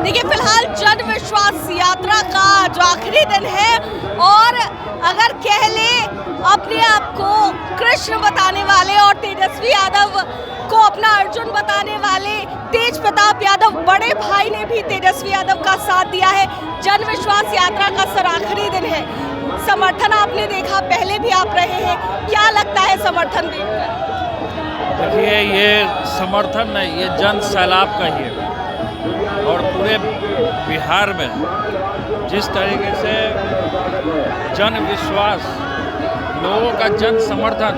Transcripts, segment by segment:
देखिए फिलहाल जन विश्वास यात्रा का जो आखिरी दिन है और अगर कह ले अपने आप को कृष्ण बताने वाले और तेजस्वी यादव को अपना अर्जुन बताने वाले तेज प्रताप यादव बड़े भाई ने भी तेजस्वी यादव का साथ दिया है। जन विश्वास यात्रा का सर आखिरी दिन है, समर्थन आपने देखा, पहले भी आप रहे हैं, क्या लगता है समर्थन देखकर? देखिए ये समर्थन नहीं, ये जन सैलाब का ही है और पूरे बिहार में जिस तरीके से जन विश्वास, लोगों का जन समर्थन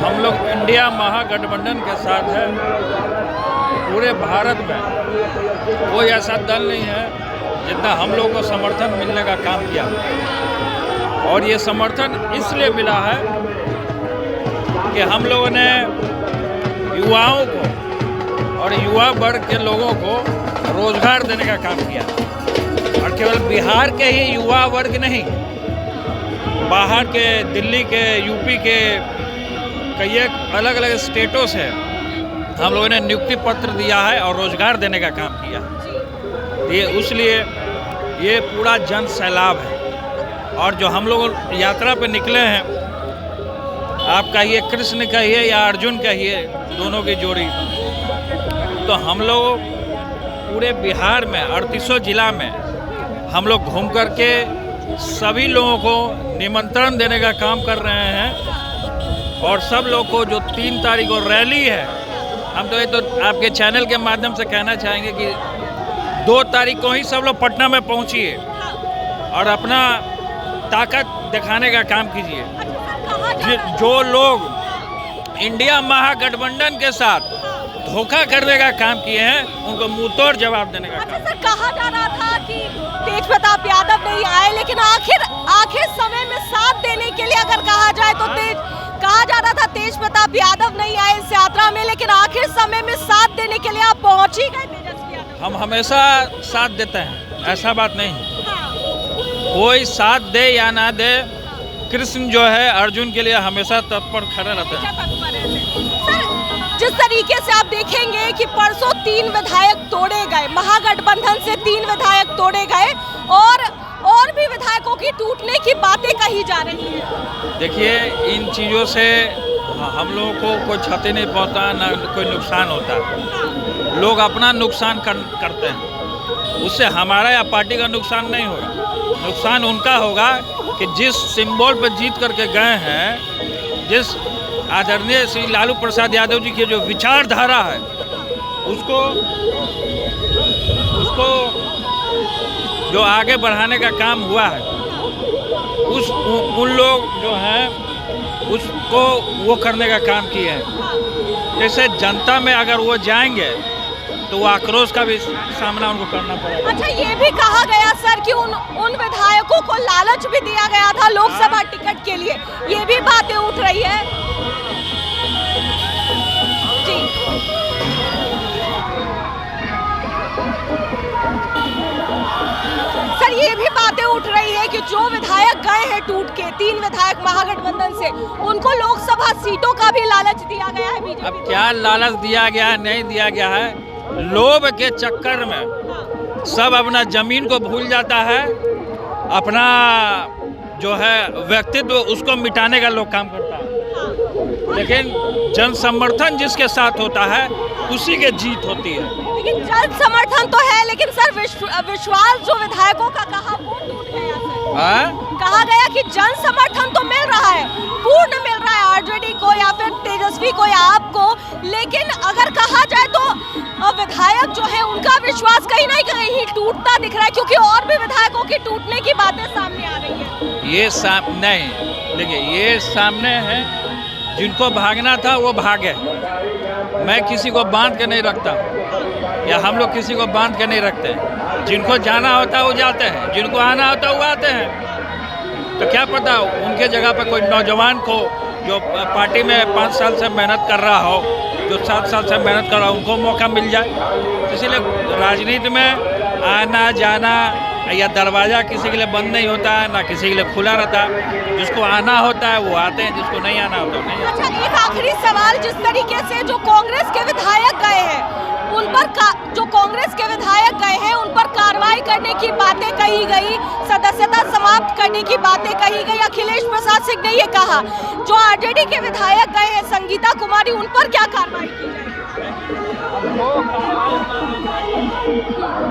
हम लोग इंडिया महागठबंधन के साथ है। पूरे भारत में कोई ऐसा दल नहीं है जितना हम लोगों को समर्थन मिलने का काम किया और ये समर्थन इसलिए मिला है कि हम लोगों ने युवाओं को और युवा वर्ग के लोगों को रोजगार देने का काम किया और केवल बिहार के ही युवा वर्ग नहीं, बाहर के दिल्ली के, यूपी के कई अलग अलग स्टेटों से हम लोगों ने नियुक्ति पत्र दिया है और रोजगार देने का काम किया। ये इसलिए ये पूरा जन सैलाब है और जो हम लोग यात्रा पे निकले हैं, आप कहिए कृष्ण कहिए या अर्जुन कहिए, दोनों की जोड़ी, तो हम लोग पूरे बिहार में 38 जिला में हम लोग घूम करके सभी लोगों को निमंत्रण देने का काम कर रहे हैं और सब लोग को जो 3 तारीख को रैली है, हम तो ये तो आपके चैनल के माध्यम से कहना चाहेंगे कि 2 तारीख को ही सब लोग पटना में पहुंचिए और अपना ताकत दिखाने का काम कीजिए। जो लोग इंडिया महागठबंधन के साथ धोखा करने का काम किए हैं, उनको मुंहतोड़ जवाब देने का काम। सर कहा जा रहा था कि तेज प्रताप यादव नहीं आए, लेकिन आखिर समय में साथ देने के लिए अगर कहा जाए तो कहा जा रहा था तेज प्रताप यादव नहीं आए इस यात्रा में, लेकिन आखिर समय में साथ देने के लिए आप पहुंच ही गए तेजस्वी यादव। हम हमेशा साथ देते हैं, ऐसा बात नहीं। कोई साथ दे या ना दे, कृष्ण जो है अर्जुन के लिए हमेशा तत्पर खड़े रहते हैं। जिस तरीके से आप देखेंगे कि परसों 3 विधायक तोड़े गए, महागठबंधन से 3 विधायक तोड़े गए और भी विधायकों की टूटने की बातें कही जा रही हैं। देखिए इन चीज़ों से हम लोगों को कोई क्षति नहीं पहुंचता, ना कोई नुकसान होता है। लोग अपना नुकसान करते हैं, उससे हमारा या पार्टी का नुकसान नहीं होगा। नुकसान उनका होगा कि जिस सिंबल पर जीत करके गए हैं, जिस आदरणीय श्री लालू प्रसाद यादव जी की जो विचारधारा है, उसको जो आगे बढ़ाने का काम हुआ है, उन लोग जो हैं उसको वो करने का काम किए हैं। जैसे जनता में अगर वो जाएंगे तो वो आक्रोश का भी सामना उनको करना पड़ेगा। अच्छा, ये भी कहा गया सर कि उन विधायकों को लालच भी दिया गया था लोकसभा टिकट के लिए, ये भी बातें उठ रही है जी। सर ये भी बातें उठ रही है कि जो विधायक गए हैं टूट के, 3 विधायक महागठबंधन से, उनको लोकसभा सीटों का भी लालच दिया गया है बीजेपी। अब क्या लालच दिया गया है, नहीं दिया गया है, लोभ के चक्कर में सब अपना जमीन को भूल जाता है, अपना जो है व्यक्तित्व उसको मिटाने का लोग काम करता है। लेकिन जन समर्थन जिसके साथ होता है उसी के जीत होती है। लेकिन जन समर्थन तो है, लेकिन सर विश्वास जो विधायकों का कहा वो टूट गया सर। कहा गया कि जन समर्थन तो मिल रहा है, पूर्ण मिल रहा है आरजेडी को या फिर तेजस्वी को या आपको, लेकिन अगर कहा जाए तो विधायक जो है उनका विश्वास कहीं ना कहीं टूटता दिख रहा है, क्योंकि और भी विधायकों की टूटने की बातें सामने आ रही है। ये नहीं, देखिए ये सामने है, जिनको भागना था वो भागे। मैं किसी को बांध के नहीं रखता या हम लोग किसी को बांध के नहीं रखते। जिनको जाना होता है वो जाते हैं, जिनको आना होता है वो आते हैं। तो क्या पता उनके जगह पर कोई नौजवान को जो पार्टी में 5 साल से मेहनत कर रहा हो, जो 7 साल से मेहनत कर रहा हो, उनको मौका मिल जाए। इसीलिए राजनीति में आना जाना या दरवाज़ा किसी के लिए बंद नहीं होता है, ना किसी के लिए खुला रहता है। जिसको आना होता है वो आते हैं, जिसको नहीं आना होता नहीं। अच्छा, एक आखिरी सवाल, जिस तरीके से जो कांग्रेस के विधायक गए हैं उन पर जो कांग्रेस के विधायक गए हैं की बातें कही गई, सदस्यता समाप्त करने की बातें कही गई। अखिलेश प्रसाद सिंह ने ये कहा, जो आरजेडी के विधायक गए हैं संगीता कुमारी, उन पर क्या कार्रवाई की जाए?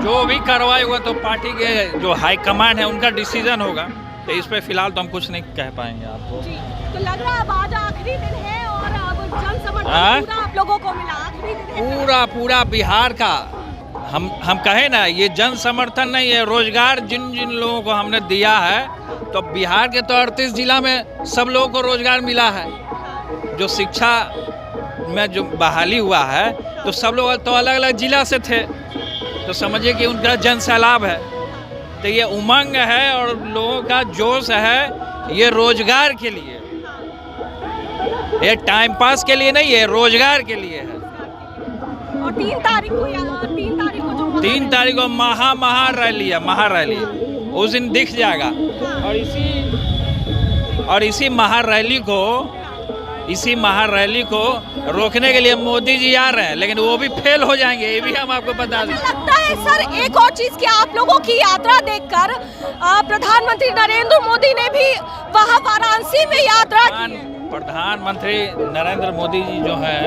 जो भी कार्रवाई हुआ तो पार्टी के जो हाईकमान है उनका डिसीजन होगा, तो इस पे फिलहाल तो हम कुछ नहीं कह पाएंगे आपको। जी, तो लग रहा है आज आखिरी दिन है और अब जन समर्थन पूरा आप लोगों को मिला, आखिरी दिन है पूरा बिहार का हम कहें ना, ये जन समर्थन नहीं है, रोजगार जिन जिन लोगों को हमने दिया है, तो बिहार के तो 38 जिला में सब लोगों को रोजगार मिला है। जो शिक्षा में जो बहाली हुआ है तो सब लोग तो अलग अलग जिला से थे, तो समझिए कि उनका जन सैलाब है। तो ये उमंग है और लोगों का जोश है, ये रोजगार के लिए, ये टाइम पास के लिए नहीं है, रोजगार के लिए है। और 3 तारीख को महा रैली है, उस दिन दिख जाएगा। और इसी महारैली को रोकने के लिए मोदी जी आ रहे हैं, लेकिन वो भी फेल हो जाएंगे, ये भी हम आपको बता दें। लगता है सर एक और चीज कि आप लोगों की यात्रा देखकर प्रधानमंत्री नरेंद्र मोदी ने भी वहां वाराणसी में यात्रा की। प्रधानमंत्री नरेंद्र मोदी जी जो हैं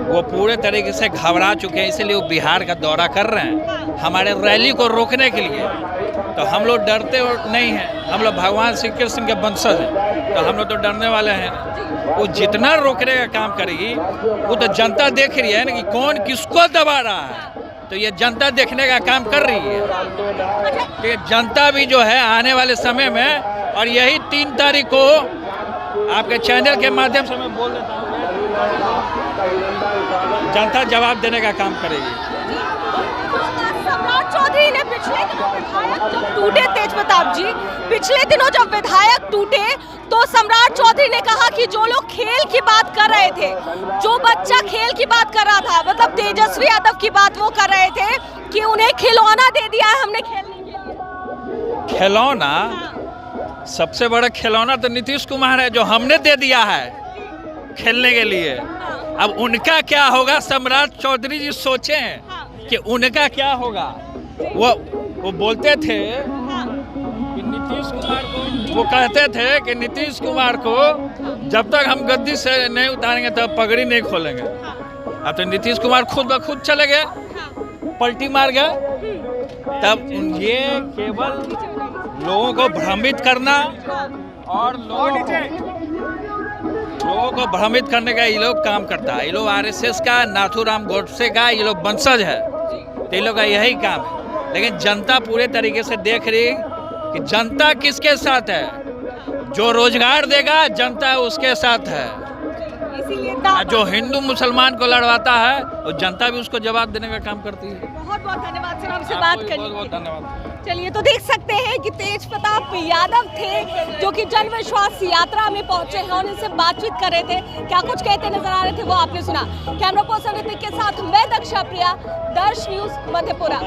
वो पूरे तरीके से घबरा चुके हैं, इसलिए वो बिहार का दौरा कर रहे हैं हमारे रैली को रोकने के लिए। तो हम लोग डरते नहीं हैं, हम लोग भगवान श्री कृष्ण के वंशज हैं, तो हम लोग तो डरने वाले हैं। वो जितना रोकने का काम करेगी वो तो जनता देख रही है ना कि कौन किसको दबा रहा है, तो ये जनता देखने का काम कर रही है कि जनता भी जो है आने वाले समय में, और यही 3 तारीख को आपके चैनल के माध्यम से मैं बोल देता हूँ, जनता जवाब देने का काम करेगी। सम्राट चौधरी ने पिछले दिनों विधायक जब टूटे, तेज प्रताप जी पिछले दिनों जब विधायक टूटे तो सम्राट चौधरी ने कहा कि जो लोग खेल की बात कर रहे थे, जो बच्चा खेल की बात कर रहा था, मतलब तेजस्वी यादव की बात वो कर रहे थे कि उन्हें खिलौना दे दिया है हमने खेलने के लिए। खिलौना, सबसे बड़ा खिलौना तो नीतीश कुमार है, जो हमने दे दिया है खेलने के लिए। अब उनका क्या होगा, सम्राट चौधरी जी सोचे कि उनका क्या होगा। वो बोलते थे कि नीतीश कुमार को, वो कहते थे कि नीतीश कुमार को जब तक हम गद्दी से नहीं उतारेंगे तब पगड़ी नहीं खोलेंगे। अब तो नीतीश कुमार खुद ब खुद चले गए, पलटी मार गए। तब ये केवल लोगों को भ्रमित करना और लोगों को भ्रमित करने का ये लोग काम करता है। ये लोग आरएसएस का, नाथूराम गोडसे का ये लोग वंशज है, तो ये लोग का यही काम है। लेकिन जनता पूरे तरीके से देख रही कि जनता किसके साथ है, जो रोजगार देगा जनता उसके साथ है, जो हिंदू मुसलमान को लड़वाता है वो जनता भी उसको जवाब देने का काम करती है। बहुत बहुत धन्यवाद सर, हमसे बात करने के लिए। बहुत धन्यवाद। चलिए, तो देख सकते हैं कि तेज प्रताप यादव थे जो कि जन विश्वास यात्रा में पहुंचे हैं और इनसे बातचीत कर रहे थे। क्या कुछ कहते नजर आ रहे थे वो आपने सुना। कैमरा पर्सन ऋतिक के साथ मैं दक्षा प्रिया, दर्श न्यूज मधेपुरा।